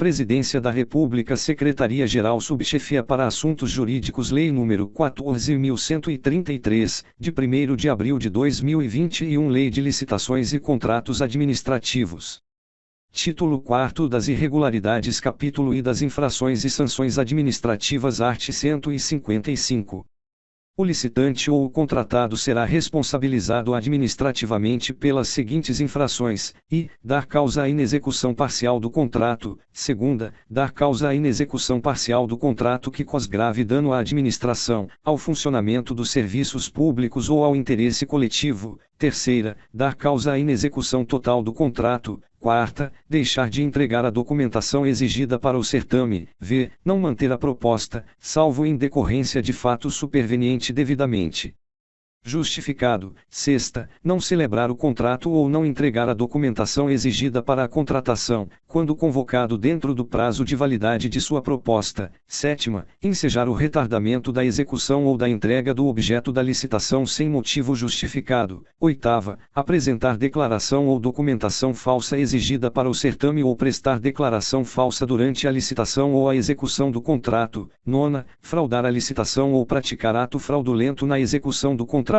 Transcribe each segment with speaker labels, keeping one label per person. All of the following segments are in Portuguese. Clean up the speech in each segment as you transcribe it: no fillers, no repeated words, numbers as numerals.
Speaker 1: Presidência da República, Secretaria-Geral Subchefia para Assuntos Jurídicos, Lei nº 14.133, de 1º de abril de 2021, Lei de Licitações e Contratos Administrativos. Título 4 das Irregularidades, Capítulo I das Infrações e Sanções Administrativas, art. 155. O licitante ou o contratado será responsabilizado administrativamente pelas seguintes infrações: i. Dar causa à inexecução parcial do contrato; segunda, dar causa à inexecução parcial do contrato que cause grave dano à administração, ao funcionamento dos serviços públicos ou ao interesse coletivo; terceira, dar causa à inexecução total do contrato; quarta, deixar de entregar a documentação exigida para o certame; v. Não manter a proposta, salvo em decorrência de fato superveniente devidamente justificado; sexta, não celebrar o contrato ou não entregar a documentação exigida para a contratação, quando convocado dentro do prazo de validade de sua proposta; sétima, ensejar o retardamento da execução ou da entrega do objeto da licitação sem motivo justificado; oitava, apresentar declaração ou documentação falsa exigida para o certame ou prestar declaração falsa durante a licitação ou a execução do contrato; nona, fraudar a licitação ou praticar ato fraudulento na execução do contrato.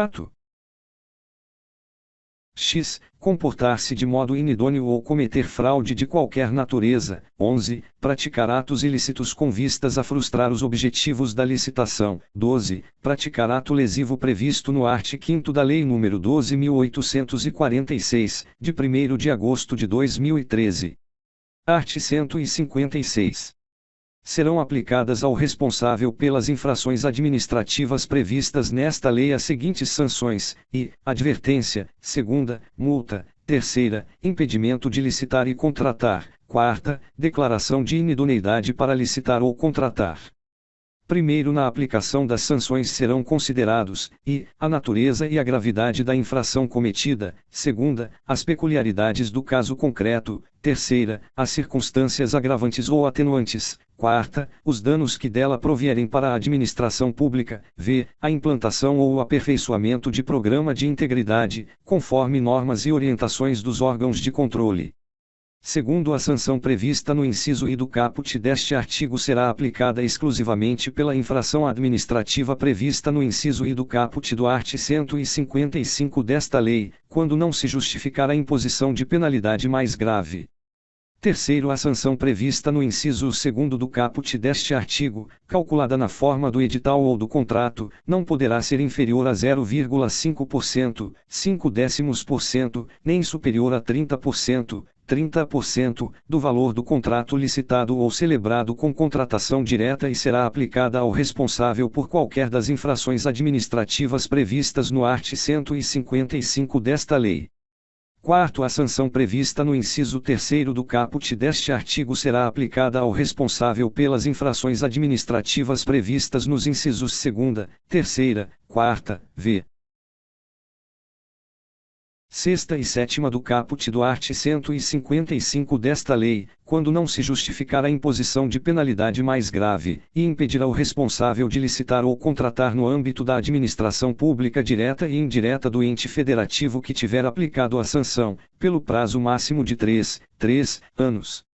Speaker 1: X. Comportar-se de modo inidôneo ou cometer fraude de qualquer natureza. 11. Praticar atos ilícitos com vistas a frustrar os objetivos da licitação. 12. Praticar ato lesivo previsto no art. 5º da Lei nº 12.846, de 1º de agosto de 2013. Art. 156. Serão aplicadas ao responsável pelas infrações administrativas previstas nesta lei as seguintes sanções: i. Advertência; segunda, multa; terceira, impedimento de licitar e contratar; quarta, declaração de inidoneidade para licitar ou contratar. Primeiro, na aplicação das sanções serão considerados: i. A natureza e a gravidade da infração cometida; segunda, as peculiaridades do caso concreto; terceira, as circunstâncias agravantes ou atenuantes; quarta, os danos que dela provierem para a administração pública; v. A implantação ou o aperfeiçoamento de programa de integridade, conforme normas e orientações dos órgãos de controle. Segundo, a sanção prevista no inciso I do caput deste artigo será aplicada exclusivamente pela infração administrativa prevista no inciso I do caput do art. 155 desta lei, quando não se justificar a imposição de penalidade mais grave. Terceiro, a sanção prevista no inciso II do caput deste artigo, calculada na forma do edital ou do contrato, não poderá ser inferior a 0,5%, 0,5%, nem superior a 30%, 30%, do valor do contrato licitado ou celebrado com contratação direta e será aplicada ao responsável por qualquer das infrações administrativas previstas no art. 155 desta lei. Quarto, a sanção prevista no inciso 3º do caput deste artigo será aplicada ao responsável pelas infrações administrativas previstas nos incisos 2ª, 3ª, 4ª, v. 6ª e 7ª do caput do art. 155 desta lei, quando não se justificar a imposição de penalidade mais grave, e impedir ao responsável de licitar ou contratar no âmbito da administração pública direta e indireta do ente federativo que tiver aplicado a sanção, pelo prazo máximo de 3 anos.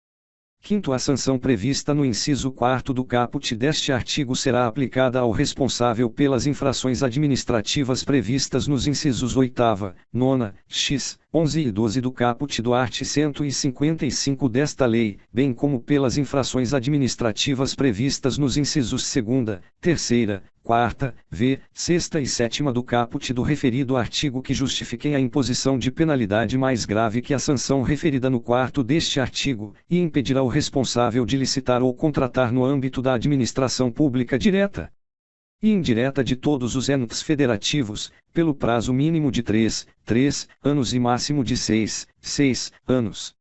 Speaker 1: Quinto, a sanção prevista no inciso 4º do caput deste artigo será aplicada ao responsável pelas infrações administrativas previstas nos incisos 8ª, 9ª, x, 11 e 12 do caput do art. 155 desta lei, bem como pelas infrações administrativas previstas nos incisos 2ª, 3ª, 4ª, v, 6ª e 7ª do caput do referido artigo que justifiquem a imposição de penalidade mais grave que a sanção referida no 4º deste artigo, e impedir ao responsável de licitar ou contratar no âmbito da administração pública direta e indireta de todos os entes federativos, pelo prazo mínimo de 3 anos e máximo de 6 anos.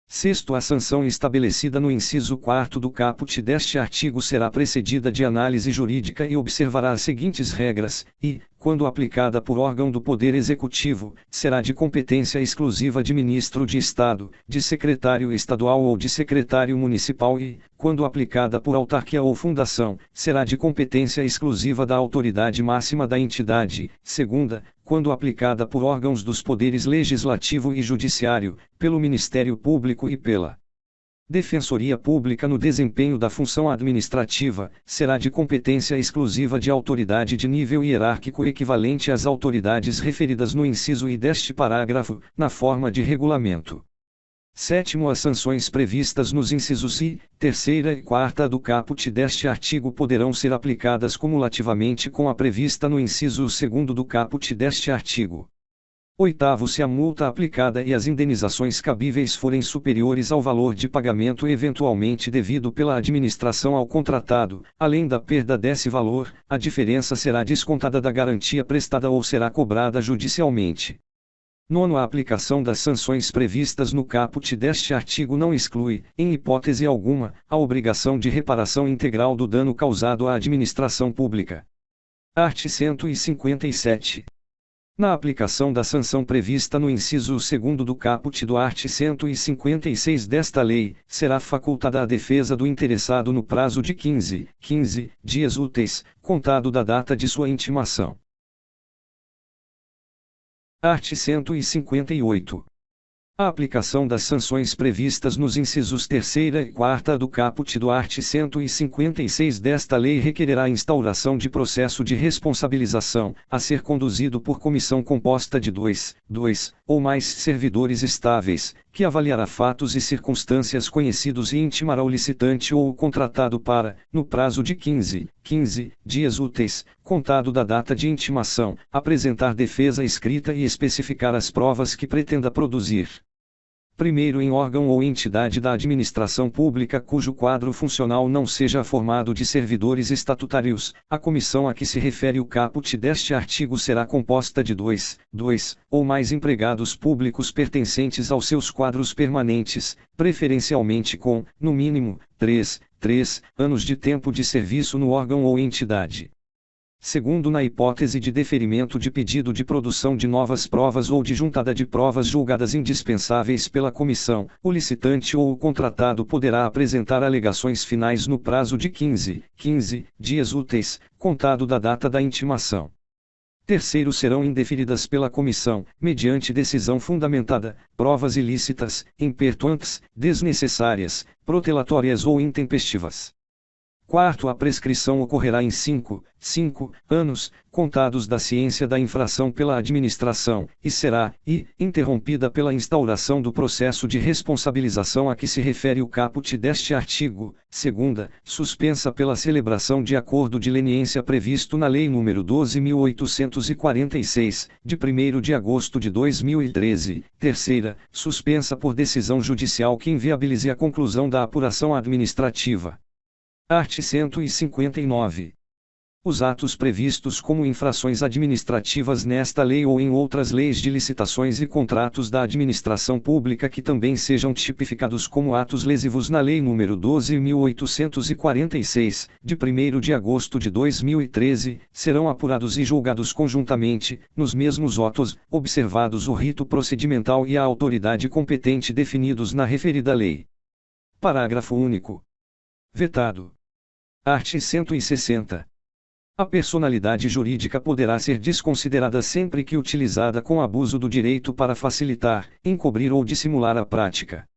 Speaker 1: Sexto, a sanção estabelecida no inciso 4º do caput deste artigo será precedida de análise jurídica e observará as seguintes regras, e, quando aplicada por órgão do Poder Executivo, será de competência exclusiva de ministro de Estado, de secretário estadual ou de secretário municipal e, quando aplicada por autarquia ou fundação, será de competência exclusiva da autoridade máxima da entidade. Segunda, quando aplicada por órgãos dos poderes legislativo e judiciário, pelo Ministério Público e pela Defensoria Pública no desempenho da função administrativa, será de competência exclusiva de autoridade de nível hierárquico equivalente às autoridades referidas no inciso I deste parágrafo, na forma de regulamento. 7º. As sanções previstas nos incisos I, 3ª e 4ª do caput deste artigo poderão ser aplicadas cumulativamente com a prevista no inciso 2º do caput deste artigo. 8º. Se a multa aplicada e as indenizações cabíveis forem superiores ao valor de pagamento eventualmente devido pela administração ao contratado, além da perda desse valor, a diferença será descontada da garantia prestada ou será cobrada judicialmente. 9º. A aplicação das sanções previstas no caput deste artigo não exclui, em hipótese alguma, a obrigação de reparação integral do dano causado à administração pública. Art. 157. Na aplicação da sanção prevista no inciso 2º do caput do art. 156 desta lei, será facultada à defesa do interessado no prazo de 15 dias úteis, contado da data de sua intimação. Art. 158. A aplicação das sanções previstas nos incisos 3ª e 4ª do caput do art. 156 desta lei requererá a instauração de processo de responsabilização, a ser conduzido por comissão composta de dois ou mais servidores estáveis, que avaliará fatos e circunstâncias conhecidos e intimará o licitante ou o contratado para, no prazo de 15 dias úteis, contado da data de intimação, apresentar defesa escrita e especificar as provas que pretenda produzir. Primeiro, em órgão ou entidade da administração pública cujo quadro funcional não seja formado de servidores estatutários, a comissão a que se refere o caput deste artigo será composta de dois ou mais empregados públicos pertencentes aos seus quadros permanentes, preferencialmente com, no mínimo, 3 anos de tempo de serviço no órgão ou entidade. Segundo, na hipótese de deferimento de pedido de produção de novas provas ou de juntada de provas julgadas indispensáveis pela comissão, o licitante ou o contratado poderá apresentar alegações finais no prazo de 15 dias úteis, contado da data da intimação. Terceiro, serão indeferidas pela comissão, mediante decisão fundamentada, provas ilícitas, impertinentes, desnecessárias, protelatórias ou intempestivas. Quarto, a prescrição ocorrerá em 5 anos, contados da ciência da infração pela administração, e será, interrompida pela instauração do processo de responsabilização a que se refere o caput deste artigo. Segunda, suspensa pela celebração de acordo de leniência previsto na Lei nº 12.846, de 1º de agosto de 2013. Terceira, suspensa por decisão judicial que inviabilize a conclusão da apuração administrativa. Art. 159. Os atos previstos como infrações administrativas nesta lei ou em outras leis de licitações e contratos da administração pública que também sejam tipificados como atos lesivos na Lei nº 12.846, de 1º de agosto de 2013, serão apurados e julgados conjuntamente, nos mesmos autos, observados o rito procedimental e a autoridade competente definidos na referida lei. Parágrafo único. Vetado. Art. 160. A personalidade jurídica poderá ser desconsiderada sempre que utilizada com abuso do direito para facilitar, encobrir ou dissimular a prática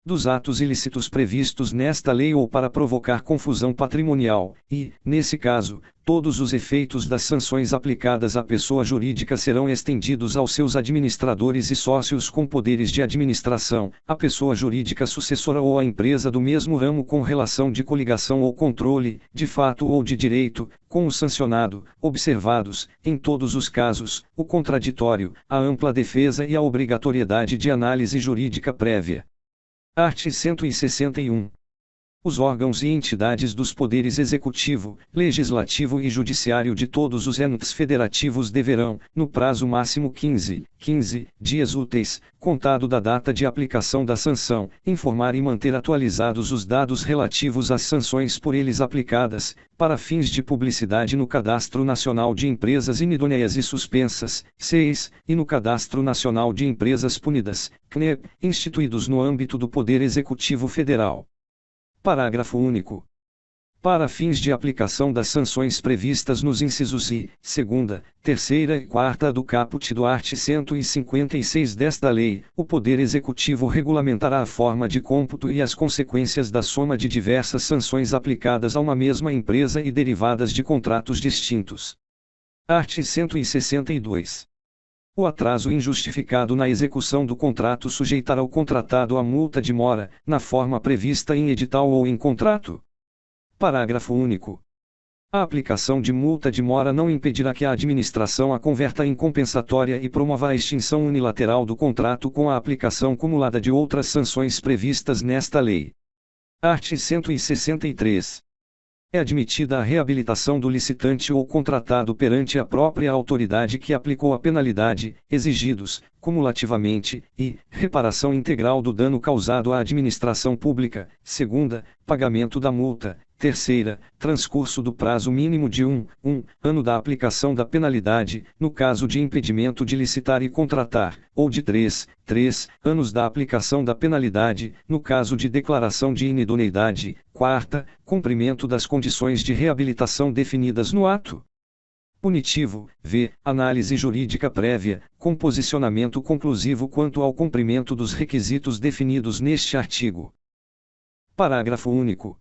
Speaker 1: dos atos ilícitos previstos nesta lei ou para provocar confusão patrimonial, e, nesse caso, todos os efeitos das sanções aplicadas à pessoa jurídica serão estendidos aos seus administradores e sócios com poderes de administração, à pessoa jurídica sucessora ou à empresa do mesmo ramo com relação de coligação ou controle, de fato ou de direito, com o sancionado, observados, em todos os casos, o contraditório, a ampla defesa e a obrigatoriedade de análise jurídica prévia. Art. 161. Os órgãos e entidades dos poderes executivo, legislativo e judiciário de todos os entes federativos deverão, no prazo máximo 15 dias úteis, contado da data de aplicação da sanção, informar e manter atualizados os dados relativos às sanções por eles aplicadas, para fins de publicidade no Cadastro Nacional de Empresas Inidôneas e Suspensas, CEIS, e no Cadastro Nacional de Empresas Punidas, CNEP, instituídos no âmbito do Poder Executivo Federal. Parágrafo único. para fins de aplicação das sanções previstas nos incisos I, 2ª, 3ª e 4ª do caput do art. 156 desta lei, o Poder Executivo regulamentará a forma de cômputo e as consequências da soma de diversas sanções aplicadas a uma mesma empresa e derivadas de contratos distintos. Art. 162. O atraso injustificado na execução do contrato sujeitará o contratado a multa de mora, na forma prevista em edital ou em contrato. Parágrafo único. A aplicação de multa de mora não impedirá que a administração a converta em compensatória e promova a extinção unilateral do contrato com a aplicação cumulada de outras sanções previstas nesta lei. Art. 163. É admitida a reabilitação do licitante ou contratado perante a própria autoridade que aplicou a penalidade, exigidos, cumulativamente, e, reparação integral do dano causado à administração pública, 2ª, pagamento da multa, 3ª, transcurso do prazo mínimo de 1 ano da aplicação da penalidade, no caso de impedimento de licitar e contratar, ou de 3 anos da aplicação da penalidade, no caso de declaração de inidoneidade, 4ª, cumprimento das condições de reabilitação definidas no ato punitivo, v. Análise jurídica prévia, com posicionamento conclusivo quanto ao cumprimento dos requisitos definidos neste artigo. Parágrafo único.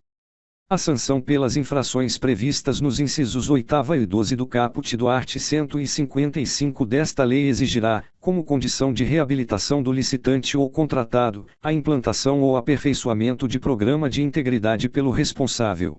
Speaker 1: A sanção pelas infrações previstas nos incisos 8º e 12 do caput do art. 155 desta lei exigirá, como condição de reabilitação do licitante ou contratado, a implantação ou aperfeiçoamento de programa de integridade pelo responsável.